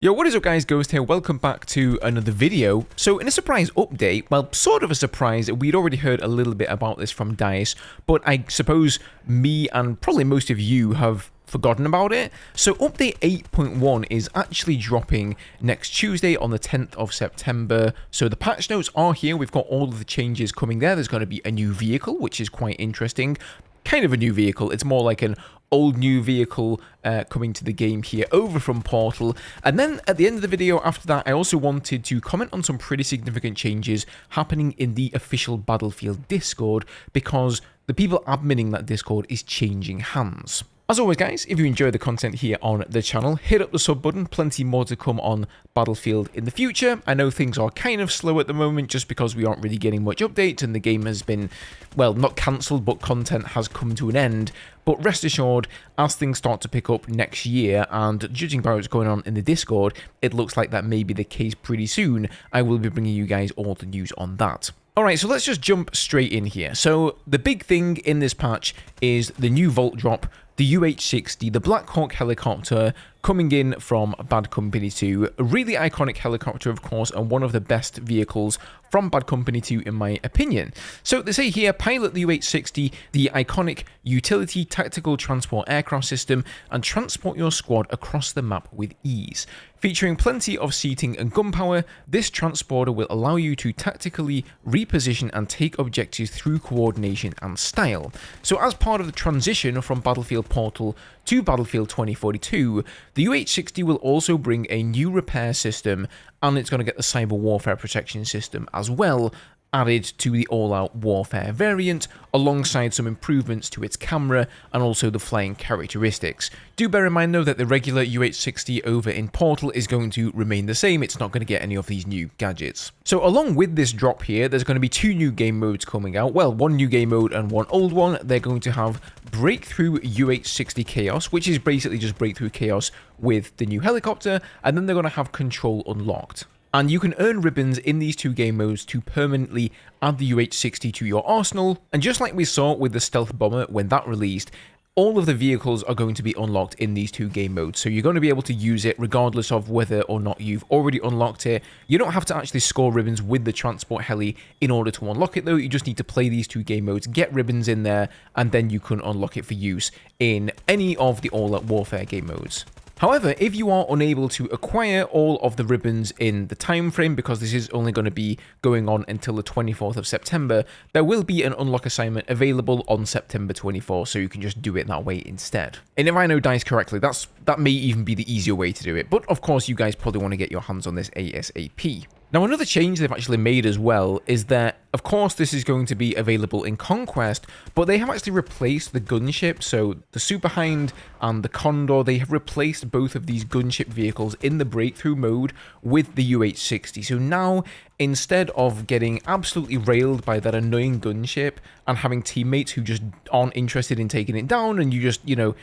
Yo, what is up guys, Ghost here, welcome back to another video. So in a surprise update, well, sort of a surprise, we'd already heard a little bit about this from DICE, but I suppose me and probably most of you have forgotten about it. So update 8.1 is actually dropping next Tuesday on the 10th of September. So the patch notes are here, we've got all of the changes coming there. There's going to be a new vehicle, which is quite interesting. Kind of a new vehicle, it's more like an old new vehicle coming to the game here over from Portal. And then at the end of the video after that, I also wanted to comment on some pretty significant changes happening in the official Battlefield Discord, because the people adminning that Discord is changing hands. As always guys, if you enjoy the content here on the channel, hit up the sub button, plenty more to come on Battlefield in the future. I know things are kind of slow at the moment just because we aren't really getting much updates and the game has been, well, not cancelled, but content has come to an end. But rest assured, as things start to pick up next year, and judging by what's going on in the Discord, it looks like that may be the case pretty soon. I will be bringing you guys all the news on that. Alright, so let's just jump straight in here. So the big thing in this patch is the new Vault drop, the UH-60, the Black Hawk helicopter coming in from Bad Company 2. A really iconic helicopter, of course, and one of the best vehicles from Bad Company 2 in my opinion. So they say here, pilot the UH-60, the iconic utility tactical transport aircraft system, and transport your squad across the map with ease. Featuring plenty of seating and gunpowder, this transporter will allow you to tactically reposition and take objectives through coordination and style. So as part of the transition from Battlefield Portal to Battlefield 2042, the UH-60 will also bring a new repair system, and it's going to get the cyber warfare protection system as well added to the all-out warfare variant, alongside some improvements to its camera and also the flying characteristics. Do bear in mind though that the regular UH-60 over in Portal is going to remain the same, it's not going to get any of these new gadgets. So along with this drop here, there's going to be two new game modes coming out, well, one new game mode and one old one. They're going to have Breakthrough UH-60 Chaos, which is basically just Breakthrough Chaos with the new helicopter, and then they're going to have Control Unlocked. And you can earn ribbons in these two game modes to permanently add the UH-60 to your arsenal. And just like we saw with the Stealth Bomber when that released, all of the vehicles are going to be unlocked in these two game modes. So you're going to be able to use it regardless of whether or not you've already unlocked it. You don't have to actually score ribbons with the transport heli in order to unlock it though. You just need to play these two game modes, get ribbons in there, and then you can unlock it for use in any of the all-out warfare game modes. However, if you are unable to acquire all of the ribbons in the time frame, because this is only going to be going on until the 24th of September, there will be an unlock assignment available on September 24, so you can just do it that way instead. And if I know DICE correctly, that may even be the easier way to do it, but of course you guys probably want to get your hands on this ASAP. Now another change they've actually made as well is that, of course, this is going to be available in Conquest, but they have actually replaced the gunship. So the Super Hind and the Condor, they have replaced both of these gunship vehicles in the breakthrough mode with the UH-60. So now, instead of getting absolutely railed by that annoying gunship and having teammates who just aren't interested in taking it down, and you just, you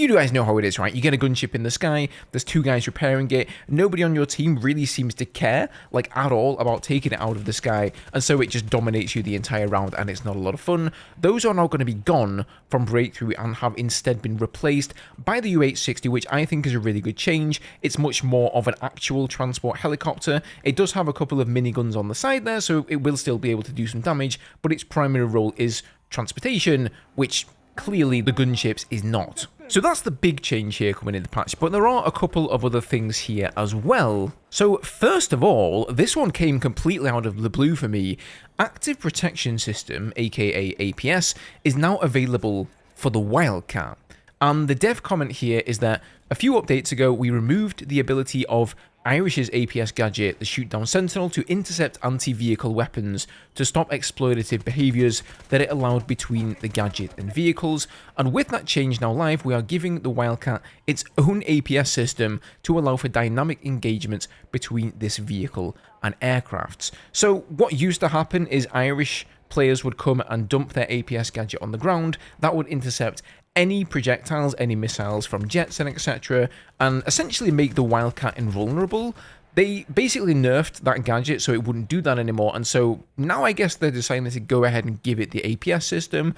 guys know how it is, right? You get a gunship in the sky, there's two guys repairing it, nobody on your team really seems to care, like, at all about taking it out of the sky, and so it just dominates you the entire round, and it's not a lot of fun. Those are now going to be gone from Breakthrough and have instead been replaced by the UH-60, which I think is a really good change. It's much more of an actual transport helicopter. It does have a couple of miniguns on the side there, so it will still be able to do some damage, but its primary role is transportation, which clearly the gunships is not. So that's the big change here coming in the patch, but there are a couple of other things here as well. So first of all, this one came completely out of the blue for me. Active Protection System, aka APS, is now available for the Wildcat. And the dev comment here is that a few updates ago, we removed the ability of Irish's APS gadget, the Shootdown Sentinel, to intercept anti-vehicle weapons to stop exploitative behaviors that it allowed between the gadget and vehicles. And with that change now live, we are giving the Wildcat its own APS system to allow for dynamic engagement between this vehicle and aircrafts. So what used to happen is Irish players would come and dump their APS gadget on the ground. That would intercept any projectiles, any missiles from jets and etc., and essentially make the Wildcat invulnerable. They basically nerfed that gadget so it wouldn't do that anymore, and so now I guess they're deciding to go ahead and give it the APS system.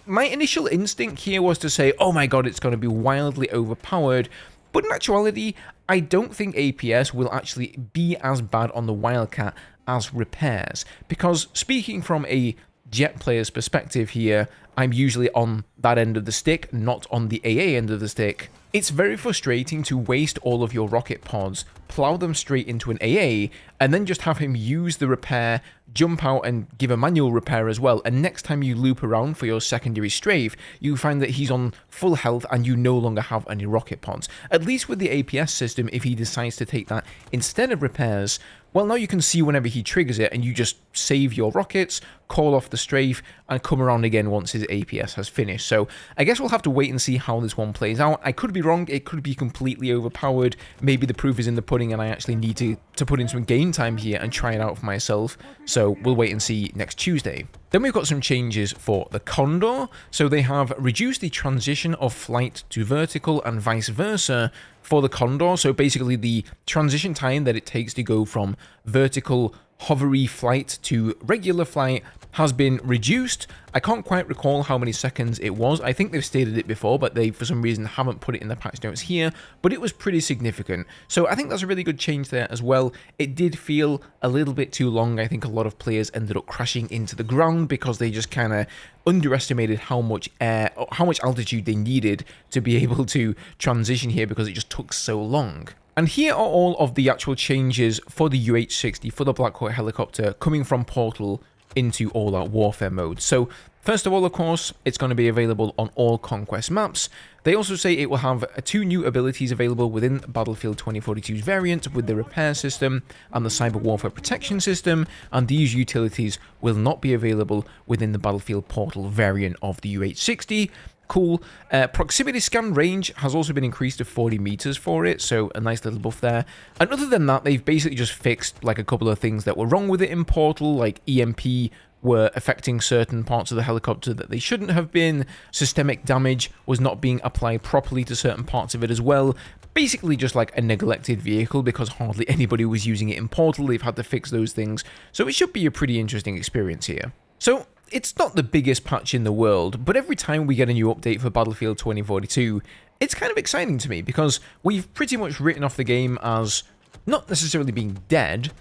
My initial instinct here was to say, oh my god, it's going to be wildly overpowered, But in actuality, I don't think APS will actually be as bad on the Wildcat as repairs, because speaking from a jet player's perspective here, I'm usually on that end of the stick, not on the AA end of the stick. It's very frustrating to waste all of your rocket pods, plow them straight into an AA, and then just have him use the repair, jump out and give a manual repair as well, and next time you loop around for your secondary strafe, you find that he's on full health and you no longer have any rocket pods. At least with the APS system, if he decides to take that instead of repairs, well, now you can see whenever he triggers it and you just save your rockets, call off the strafe, and come around again once his APS has finished. So I guess we'll have to wait and see how this one plays out. I could be wrong, it could be completely overpowered. Maybe the proof is in the pudding and I actually need to put in some game time here and try it out for myself. So we'll wait and see next Tuesday. Then we've got some changes for the Condor. So they have reduced the transition of flight to vertical and vice versa for the Condor. So basically the transition time that it takes to go from vertical hovery flight to regular flight has been reduced. I can't quite recall how many seconds it was. I think they've stated it before, but they, for some reason, haven't put it in the patch notes here, but it was pretty significant. So I think that's a really good change there as well. It did feel a little bit too long. I think a lot of players ended up crashing into the ground because they just kind of underestimated how much altitude they needed to be able to transition here because it just took so long. And here are all of the actual changes for the UH-60, for the Black Hawk helicopter, coming from Portal into All-Out Warfare mode. So, first of all, of course, it's going to be available on all Conquest maps. They also say it will have 2 new abilities available within Battlefield 2042's variant with the repair system and the cyber warfare protection system, and these utilities will not be available within the Battlefield Portal variant of the UH-60. Cool. Proximity scan range has also been increased to 40 meters for it, so a nice little buff there. And other than that, they've basically just fixed like a couple of things that were wrong with it in Portal, like EMP were affecting certain parts of the helicopter that they shouldn't have been. Systemic damage was not being applied properly to certain parts of it as well. Basically just like a neglected vehicle because hardly anybody was using it in Portal. They've had to fix those things, so it should be a pretty interesting experience here. So, it's not the biggest patch in the world, but every time we get a new update for Battlefield 2042, it's kind of exciting to me because we've pretty much written off the game as not necessarily being dead,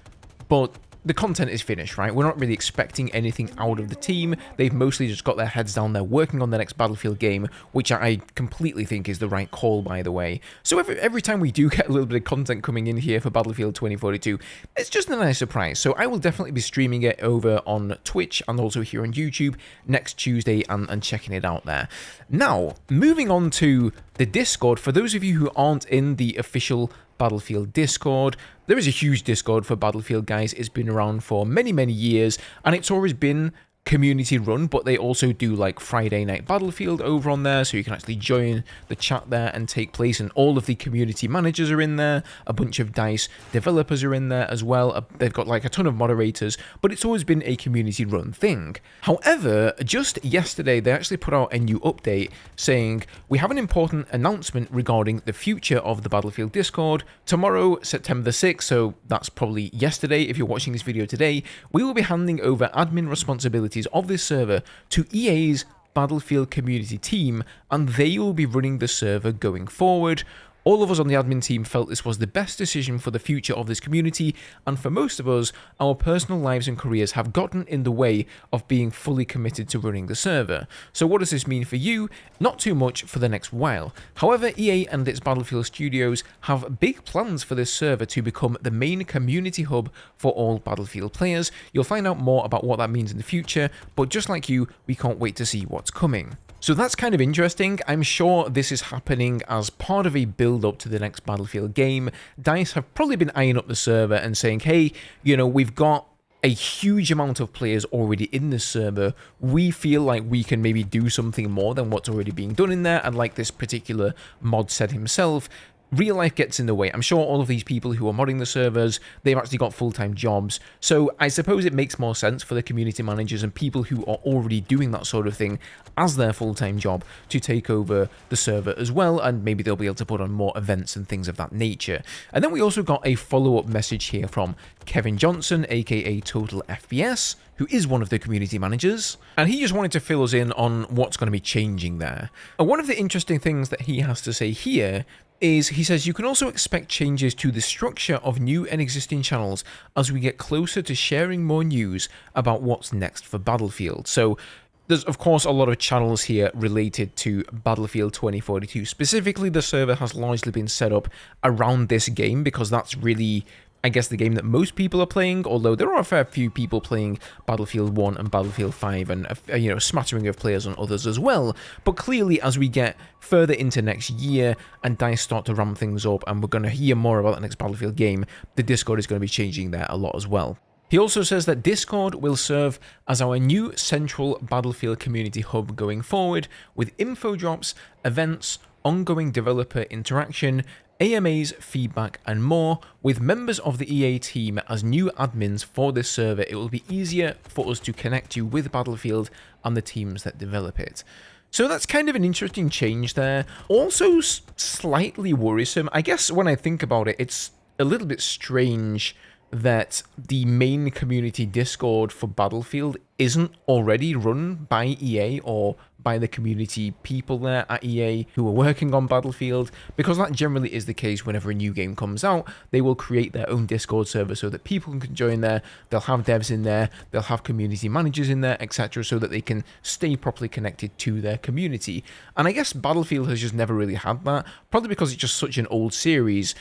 but the content is finished, right? We're not really expecting anything out of the team. They've mostly just got their heads down there working on the next Battlefield game, which I completely think is the right call, by the way. So every time we do get a little bit of content coming in here for Battlefield 2042, it's just a nice surprise. So I will definitely be streaming it over on Twitch and also here on YouTube next Tuesday and checking it out there. Now, moving on to the Discord, for those of you who aren't in the official Battlefield Discord, there is a huge Discord for Battlefield, guys. It's been around for many, many years, and it's always been community run, but they also do like Friday Night Battlefield over on there, so you can actually join the chat there and take place, and all of the community managers are in there, a bunch of DICE developers are in there as well. They've got like a ton of moderators, but it's always been a community run thing. However, just yesterday they actually put out a new update saying we have an important announcement regarding the future of the Battlefield Discord. Tomorrow, September the 6th, so that's probably yesterday if you're watching this video today, we will be handing over admin responsibilities of this server to EA's Battlefield community team, and they will be running the server going forward. All of us on the admin team felt this was the best decision for the future of this community, and for most of us, our personal lives and careers have gotten in the way of being fully committed to running the server. So what does this mean for you? Not too much for the next while. However, EA and its Battlefield studios have big plans for this server to become the main community hub for all Battlefield players. You'll find out more about what that means in the future, but just like you, we can't wait to see what's coming. So that's kind of interesting. I'm sure this is happening as part of a build-up to the next Battlefield game. DICE have probably been eyeing up the server and saying, hey, you know, we've got a huge amount of players already in this server. We feel like we can maybe do something more than what's already being done in there, and like this particular mod said himself, real life gets in the way. I'm sure all of these people who are modding the servers, they've actually got full-time jobs. So I suppose it makes more sense for the community managers and people who are already doing that sort of thing as their full-time job to take over the server as well, and maybe they'll be able to put on more events and things of that nature. And then we also got a follow-up message here from Kevin Johnson, aka Total FPS, who is one of the community managers, and he just wanted to fill us in on what's going to be changing there. And one of the interesting things that he has to say here is, he says, you can also expect changes to the structure of new and existing channels as we get closer to sharing more news about what's next for Battlefield. So there's, of course, a lot of channels here related to Battlefield 2042. Specifically, the server has largely been set up around this game because that's really, I guess, the game that most people are playing, although there are a fair few people playing Battlefield 1 and Battlefield 5 and a smattering of players on others as well. But clearly, as we get further into next year and DICE start to ramp things up and we're going to hear more about the next Battlefield game, the Discord is going to be changing there a lot as well. He also says that Discord will serve as our new central Battlefield community hub going forward, with info drops, events, ongoing developer interaction, AMAs, feedback, and more. With members of the EA team as new admins for this server, it will be easier for us to connect you with Battlefield and the teams that develop it. So that's kind of an interesting change there. Also slightly worrisome. I guess when I think about it, it's a little bit strange that the main community Discord for Battlefield isn't already run by EA or by the community people there at EA who are working on Battlefield, because that generally is the case whenever a new game comes out. They will create their own Discord server so that people can join there, they'll have devs in there, they'll have community managers in there, etc., so that they can stay properly connected to their community. And I guess Battlefield has just never really had that, probably because it's just such an old series.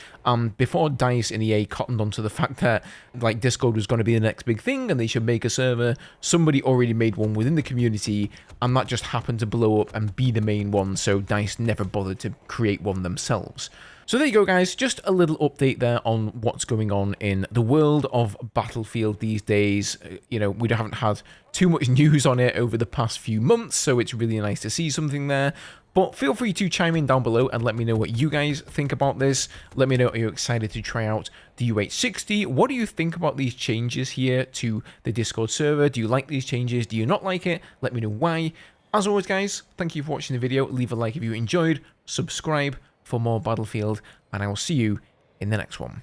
Before DICE and EA cottoned onto the fact that like Discord was going to be the next big thing and they should make a server, somebody already made one within the community, and that just happened to blow up and be the main one, so DICE never bothered to create one themselves. So there you go, guys, just a little update there on what's going on in the world of Battlefield these days. We haven't had too much news on it over the past few months, so it's really nice to see something there. But feel free to chime in down below and let me know what you guys think about this. Let me know, are you excited to try out the U860? What do you think about these changes here to the Discord server? Do you like these changes? Do you not like it? Let me know why. As always, guys, thank you for watching the video. Leave a like if you enjoyed, subscribe for more Battlefield, and I will see you in the next one.